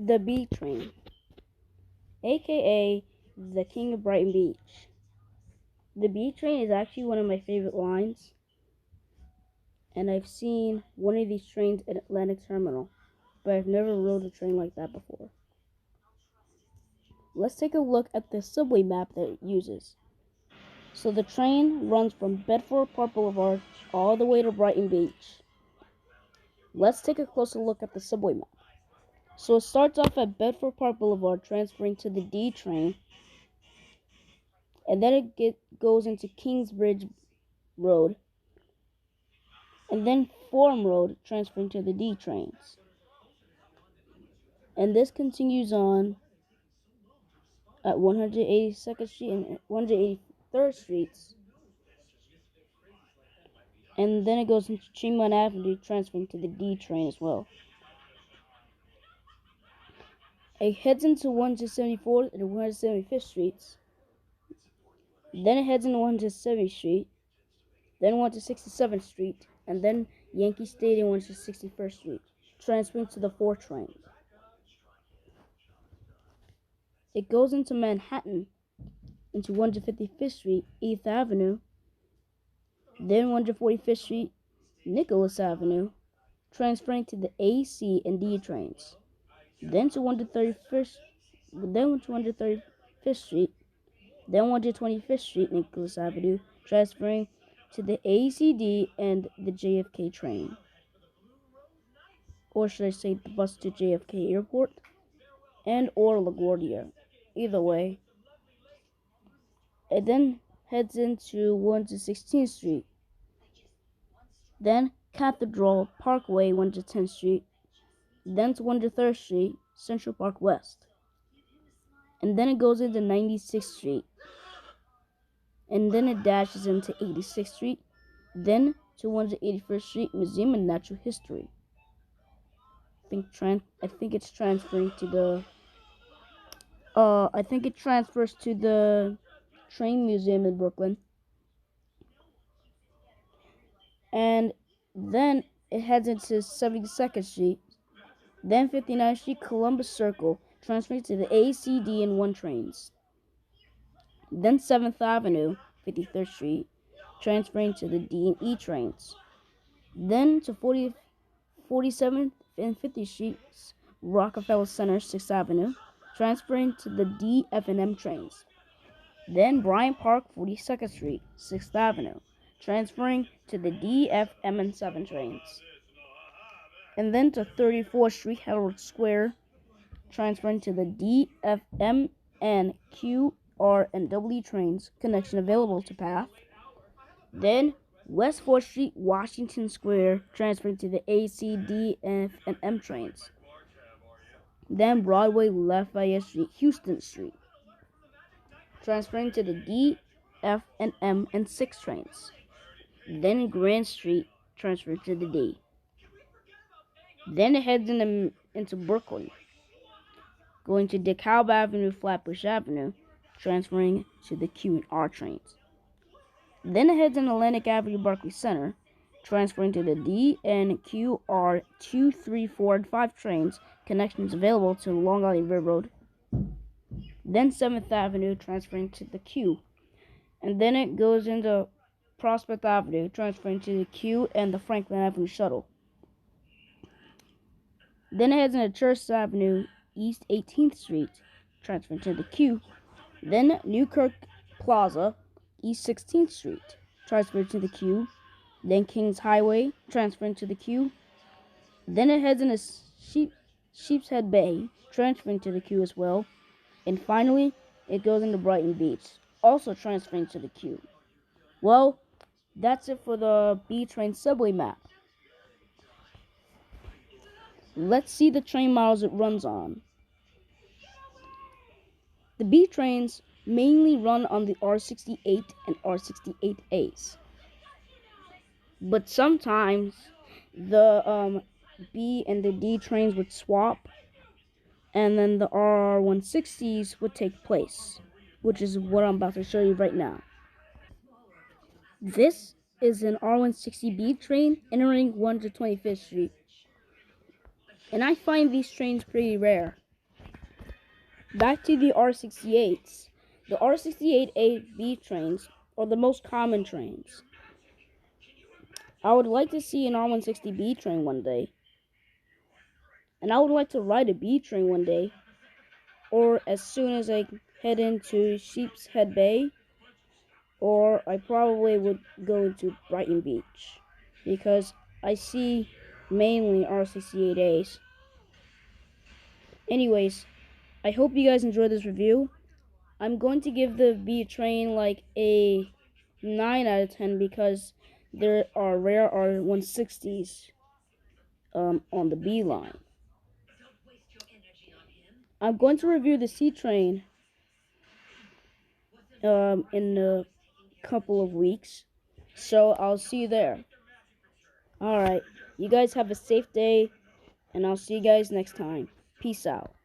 The B train, aka the King of Brighton Beach. The B train is actually one of my favorite lines, and I've seen one of these trains at Atlantic Terminal, but I've never rode a train like that before. Let's take a look at the subway map that it uses. So the train runs from Bedford Park Boulevard all the way to Brighton Beach. Let's take a closer look at the subway map. So it starts off at Bedford Park Boulevard, transferring to the D train, and then it goes into Kingsbridge Road, and then Forum Road, transferring to the D trains. And this continues on at 182nd Street and 183rd Streets, and then it goes into Tremont Avenue, transferring to the D train as well. It heads into 174th and 175th Streets, then it heads into 170th Street, then 167th Street, and then Yankee Stadium 161st Street, transferring to the 4 train. It goes into Manhattan, into 155th Street, 8th Avenue, then 145th Street, Nicholas Avenue, transferring to the A, C, and D trains, then to 135th Street, then 125th Street, Nicholas Avenue, transferring to the ACD and the JFK train. Or should I say the bus to JFK Airport and or LaGuardia. Either way. It then heads into 116th Street. Then Cathedral Parkway, 110th Street. Then to 103rd Street, Central Park West. And then it goes into 96th Street. And then it dashes into 86th Street. Then to 181st Street, Museum of Natural History. I think it's transferring to the I think it transfers to the Train Museum in Brooklyn. And then it heads into 72nd Street, then 59th Street, Columbus Circle, transferring to the A, C, D, and 1 trains. Then 7th Avenue, 53rd Street, transferring to the D and E trains. Then to 47th and 50th Streets, Rockefeller Center, 6th Avenue, transferring to the D, F, and M trains. Then Bryant Park, 42nd Street, 6th Avenue, transferring to the D, F, M, and 7 trains. And then to 34th Street, Herald Square, transferring to the D, F, M, N, Q, R, and W trains, connection available to path. Then West 4th Street, Washington Square, transferring to the A, C, D, F, and M trains. Then Broadway, Lafayette Street, Houston Street, transferring to the D, F, and M, and 6 trains. Then Grand Street, transferring to the D. Then it heads into Brooklyn, going to DeKalb Avenue, Flatbush Avenue, transferring to the Q and R trains. Then it heads in Atlantic Avenue, Barclays Center, transferring to the D and Q, R, 2, 3, 4, and 5 trains, connections available to Long Island Railroad. Then 7th Avenue, transferring to the Q. And then it goes into Prospect Avenue, transferring to the Q and the Franklin Avenue Shuttle. Then it heads into Church Avenue, East 18th Street, transferring to the Q. Then Newkirk Plaza, East 16th Street, transferring to the Q. Then Kings Highway, transferring to the Q. Then it heads into Sheepshead Bay, transferring to the Q as well. And finally, it goes into Brighton Beach, also transferring to the Q. Well, that's it for the B train subway map. Let's see the train models it runs on. The B trains mainly run on the R68 and R68As. But sometimes the B and the D trains would swap, and then the R160s would take place, which is what I'm about to show you right now. This is an R160B train entering 125th Street. And I find these trains pretty rare. Back to the R68s. The R68A-B trains are the most common trains. I would like to see an R160B train one day. And I would like to ride a B train one day. Or as soon as I head into Sheepshead Bay. Or I probably would go into Brighton Beach. Because I see mainly R68As. Anyways, I hope you guys enjoyed this review. I'm going to give the B train like a 9 out of 10 because there are rare R160s on the B line. I'm going to review the C train in a couple of weeks, so I'll see you there. Alright, you guys have a safe day, and I'll see you guys next time. Peace out.